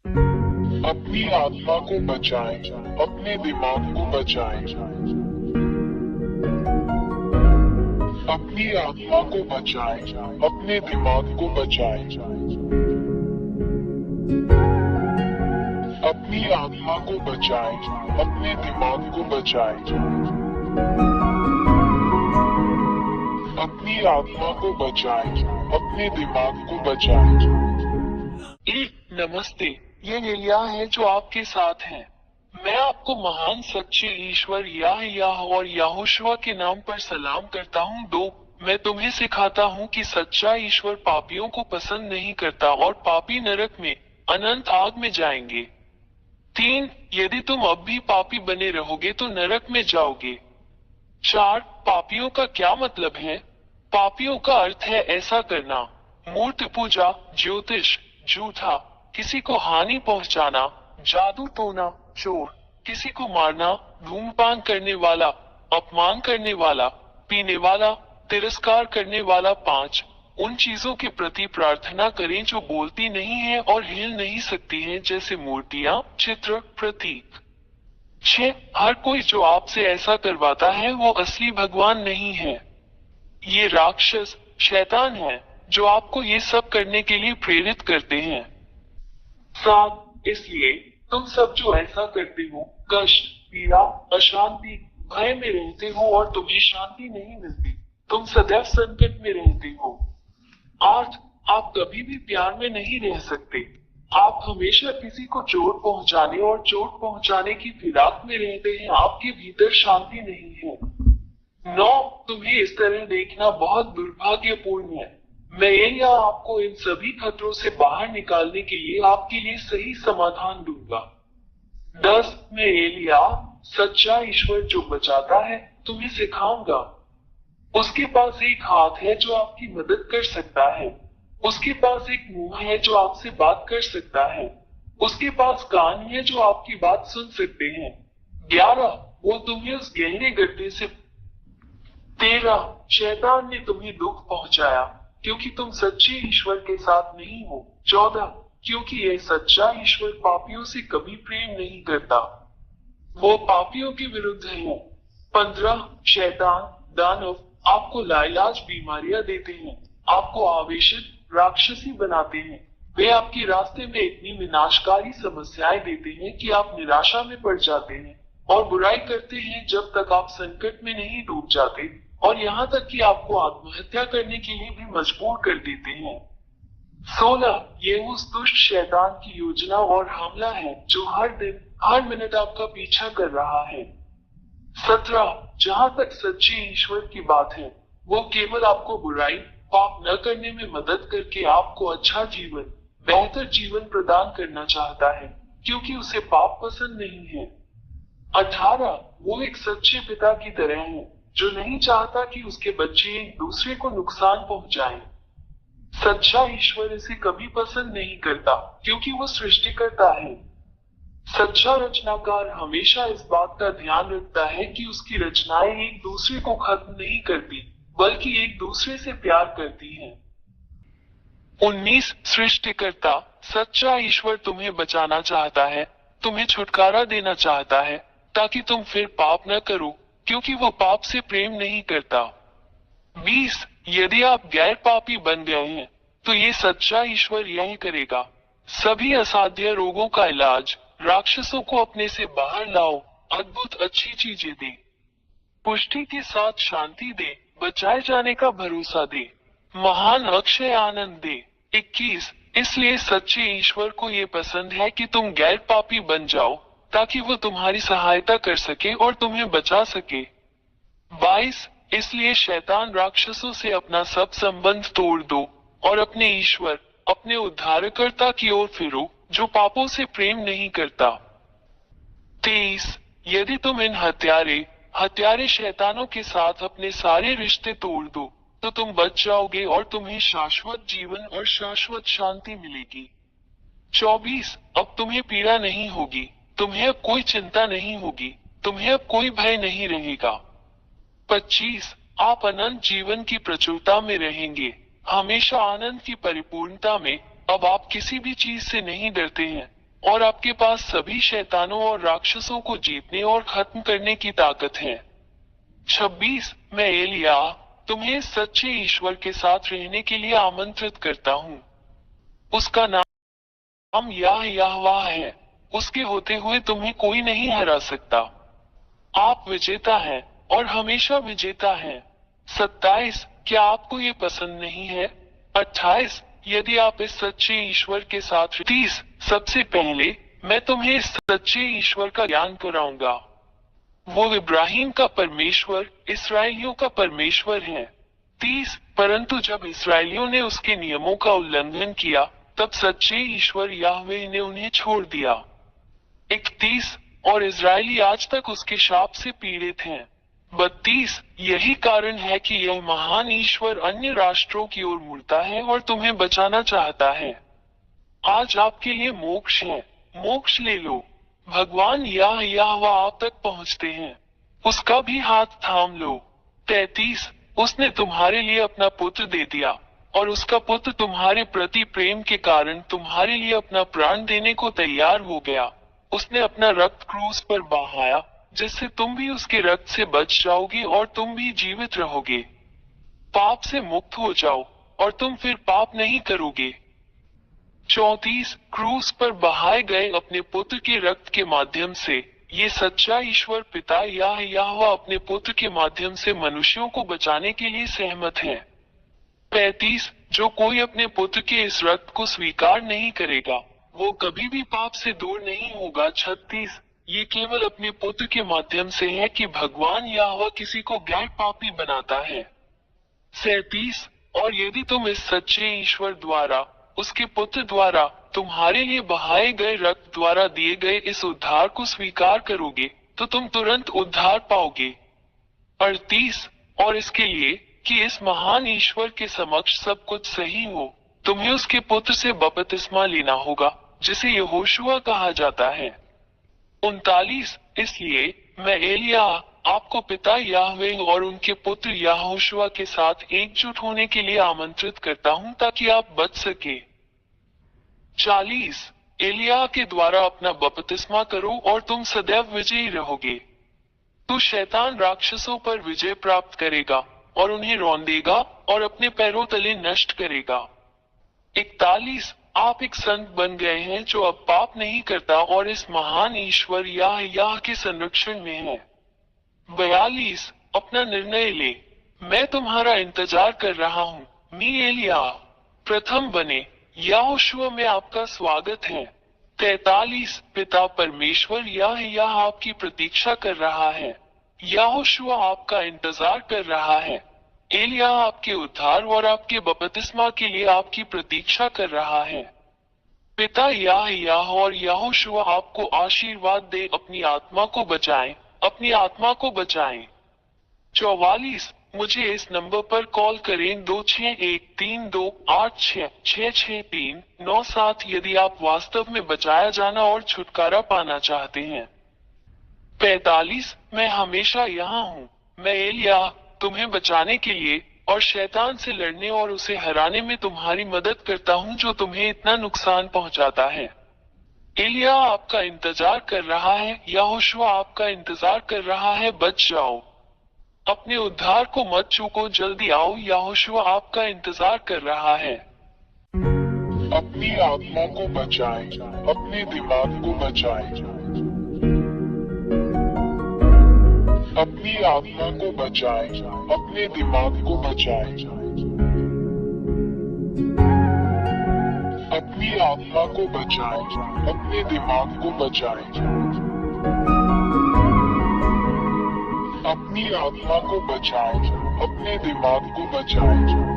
अपनी आत्मा को बचाएं, अपने दिमाग को बचाएं। अपनी आत्मा को बचाएं, अपने दिमाग को बचाएं। अपनी आत्मा को बचाएं, अपने दिमाग को बचाएं। अपनी आत्मा को बचाएं, अपने दिमाग को बचाएं। नमस्ते, ये एलिया है जो आपके साथ हैं। मैं आपको महान सच्चे ईश्वर याह और याहोशुआ के नाम पर सलाम करता हूँ। 2, मैं तुम्हें सिखाता हूँ कि सच्चा ईश्वर पापियों को पसंद नहीं करता और पापी नरक में अनंत आग में जाएंगे। 3, यदि तुम अब भी पापी बने रहोगे तो नरक में जाओगे। 4, पापियों का क्या मतलब है? पापियों का अर्थ है ऐसा करना: मूर्ति पूजा, ज्योतिष, झूठा, किसी को हानि पहुंचाना, जादू टोना, चोर, किसी को मारना, धूम्रपान करने वाला, अपमान करने वाला, पीने वाला, तिरस्कार करने वाला। 5, उन चीजों के प्रति प्रार्थना करें जो बोलती नहीं है और हिल नहीं सकती हैं, जैसे मूर्तियां, चित्र, प्रतीक। 6, हर कोई जो आपसे ऐसा करवाता है वो असली भगवान नहीं है। ये राक्षस, शैतान है जो आपको ये सब करने के लिए प्रेरित करते हैं। 7, इसलिए तुम सब जो ऐसा करते हो, कष्ट, पीड़ा, अशांति, भय में रहते हो और तुम्हें शांति नहीं मिलती। तुम सदैव संकट में रहते हो। 8, आप कभी भी प्यार में नहीं रह सकते। आप हमेशा किसी को चोट पहुंचाने और चोट पहुंचाने की फिराक में रहते हैं। आपके भीतर शांति नहीं है। 9, तुम्हें इस तरह देखना बहुत दुर्भाग्यपूर्ण है। मैं यहाँ आपको इन सभी खतरों से बाहर निकालने के लिए आपके लिए सही समाधान दूंगा। 10, मैं एलिया, सच्चा ईश्वर जो बचाता है, तुम्हें सिखाऊंगा। उसके पास एक हाथ है जो आपकी मदद कर सकता है। उसके पास एक मुंह है जो आपसे बात कर सकता है। उसके पास कान है जो आपकी बात सुन सकते हैं। 11, वो तुम्हें उस गहरे गड्ढे से 13, शैतान ने तुम्हें दुख पहुंचाया क्योंकि तुम सच्चे ईश्वर के साथ नहीं हो। 14, क्योंकि यह सच्चा ईश्वर पापियों से कभी प्रेम नहीं करता, वो पापियों के विरुद्ध है। 15, शैतान, दानव आपको लाइलाज बीमारियां देते हैं, आपको आवेशित, राक्षसी बनाते हैं। वे आपके रास्ते में इतनी विनाशकारी समस्याएं देते हैं कि आप निराशा में पड़ जाते हैं और बुराई करते हैं जब तक आप संकट में नहीं डूब जाते, और यहाँ तक कि आपको आत्महत्या करने के लिए भी मजबूर कर देते हैं। 16, ये उस दुष्ट शैतान की योजना और हमला है जो हर दिन, हर मिनट आपका पीछा कर रहा है। 17, जहाँ तक सच्चे ईश्वर की बात है, वो केवल आपको बुराई, पाप न करने में मदद करके आपको अच्छा जीवन, बेहतर जीवन प्रदान करना चाहता है, क्योंकि उसे पाप पसंद नहीं है। 18, वो एक सच्चे पिता की तरह है जो नहीं चाहता कि उसके बच्चे एक दूसरे को नुकसान पहुंचाएं। सच्चा ईश्वर इसे कभी पसंद नहीं करता क्योंकि वो सृष्टिकर्ता है। सच्चा रचनाकार हमेशा इस बात का ध्यान रखता है कि उसकी रचनाएं एक दूसरे को खत्म नहीं करती, बल्कि एक दूसरे से प्यार करती हैं। 19, सृष्टिकर्ता, सच्चा ईश्वर तुम्हें बचाना चाहता है, तुम्हें छुटकारा देना चाहता है, ताकि तुम फिर पाप न करो, क्योंकि वो पाप से प्रेम नहीं करता। 20, यदि आप गैर पापी बन गए हैं, तो ये सच्चा ईश्वर यही करेगा: सभी असाध्य रोगों का इलाज, राक्षसों को अपने से बाहर लाओ, अद्भुत अच्छी चीजें दे, पुष्टि के साथ शांति दे, बचाए जाने का भरोसा दे, महान अक्षय आनंद दे। 21, इसलिए सच्चे ईश्वर को ये पसंद है कि तुम गैर पापी बन जाओ, ताकि वो तुम्हारी सहायता कर सके और तुम्हें बचा सके। 22, इसलिए शैतान राक्षसों से अपना सब संबंध तोड़ दो और अपने ईश्वर, अपने उद्धारकर्ता की ओर फिरो, जो पापों से प्रेम नहीं करता। 23, यदि तुम इन हत्यारे शैतानों के साथ अपने सारे रिश्ते तोड़ दो, तो तुम बच जाओगे और तुम्हें शाश्वत जीवन और शाश्वत शांति मिलेगी। 24, अब तुम्हें पीड़ा नहीं होगी, तुम्हें अब कोई चिंता नहीं होगी, तुम्हें अब कोई भय नहीं रहेगा। 25, आप अनंत जीवन की प्रचुरता में रहेंगे, हमेशा आनंद की परिपूर्णता में। अब आप किसी भी चीज से नहीं डरते हैं, और आपके पास सभी शैतानों और राक्षसों को जीतने और खत्म करने की ताकत है। 26 मैं एलिया तुम्हें सच्चे ईश्वर के साथ रहने के लिए आमंत्रित करता हूँ। उसका नाम यहोवा है। उसके होते हुए तुम्हें कोई नहीं हरा सकता। आप विजेता हैं और हमेशा विजेता हैं। 27 क्या आपको ये पसंद नहीं है? 28 यदि आप इस सच्चे ईश्वर के साथ 30 सबसे पहले मैं तुम्हें इस सच्चे ईश्वर का ज्ञान कराऊंगा। वो इब्राहिम का परमेश्वर, इसराइलियों का परमेश्वर है। 30 परंतु जब इसराइलियों ने उसके नियमों का उल्लंघन किया, तब सच्चे ईश्वर याहवे ने उन्हें छोड़ दिया। 31 और इजरायली आज तक उसके शाप से पीड़ित हैं। 32 यही कारण है कि यह महान ईश्वर अन्य राष्ट्रों की ओर मुड़ता है और तुम्हें बचाना चाहता है। आज आपके लिए मोक्ष है, मोक्ष ले लो। भगवान यहोवा आप तक पहुंचते हैं, उसका भी हाथ थाम लो। 33 उसने तुम्हारे लिए अपना पुत्र दे दिया और उसका पुत्र तुम्हारे प्रति प्रेम के कारण तुम्हारे लिए अपना प्राण देने को तैयार हो गया। उसने अपना रक्त क्रूस पर बहाया, जिससे तुम भी उसके रक्त से बच जाओगे और तुम भी जीवित रहोगे। पाप से मुक्त हो जाओ और तुम फिर पाप नहीं करोगे। 34 क्रूस पर बहाए गए अपने पुत्र के रक्त के माध्यम से ये सच्चा ईश्वर पिता यहोवा अपने पुत्र के माध्यम से मनुष्यों को बचाने के लिए सहमत है। 35 जो कोई अपने पुत्र के इस रक्त को स्वीकार नहीं करेगा, वो कभी भी पाप से दूर नहीं होगा। 36 ये केवल अपने पुत्र के माध्यम से है कि भगवान यहोवा किसी को गैर पापी बनाता है। 37 और यदि तुम इस सच्चे ईश्वर द्वारा, उसके पुत्र द्वारा, तुम्हारे लिए बहाए गए रक्त द्वारा दिए गए इस उद्धार को स्वीकार करोगे, तो तुम तुरंत उद्धार पाओगे। 38 और इसके लिए कि इस महान ईश्वर के समक्ष सब कुछ सही हो, तुम्हें उसके पुत्र से बपतिस्मा लेना होगा, जिसे यहोशुआ कहा जाता है। 39 इसलिए मैं एलिया आपको पिता याहवे और उनके पुत्र यहोशुआ के साथ एकजुट होने के लिए आमंत्रित करता हूं ताकि आप बच सके। 40 एलिया के द्वारा अपना बपतिस्मा करो और तुम सदैव विजयी रहोगे। तू शैतान राक्षसों पर विजय प्राप्त करेगा और उन्हें रौंदेगा और अपने पैरों तले नष्ट करेगा। 41 आप एक संत बन गए हैं जो अब पाप नहीं करता और इस महान ईश्वर याह के संरक्षण में है। 42 अपना निर्णय ले, मैं तुम्हारा इंतजार कर रहा हूँ। मी एलिया प्रथम बने यहोशुआ में आपका स्वागत है। 43 पिता परमेश्वर याह आपकी प्रतीक्षा कर रहा है। यहोशुआ आपका इंतजार कर रहा है। एलिया आपके उद्धार और आपके बपतिस्मा के लिए आपकी प्रतीक्षा कर रहा है। पिता याह और यहोशुआ आपको आशीर्वाद दे अपनी आत्मा को बचाएं, अपनी आत्मा को बचाएं। 44 मुझे इस नंबर पर कॉल करें 261328666397 यदि आप वास्तव में बचाया जाना और छुटकारा पाना चाहते हैं। 45 मैं हमेशा यहाँ हूँ। मैं एलिया तुम्हें बचाने के लिए और शैतान से लड़ने और उसे हराने में तुम्हारी मदद करता हूँ जो तुम्हें इतना नुकसान पहुँचाता है। एलिया आपका इंतजार कर रहा है, यहोशुआ आपका इंतजार कर रहा है, बच जाओ। अपने उद्धार को मत चूको, जल्दी आओ, यहोशुआ आपका इंतजार कर रहा है। अपनी आत्मा को बचाएं, अपने दिमाग को बचाएं। अपनी आत्मा को बचाएं, अपने दिमाग को बचाएं। अपनी आत्मा को बचाएं, अपने दिमाग को बचाएं। अपनी आत्मा को बचाएं, अपने दिमाग को बचाएं।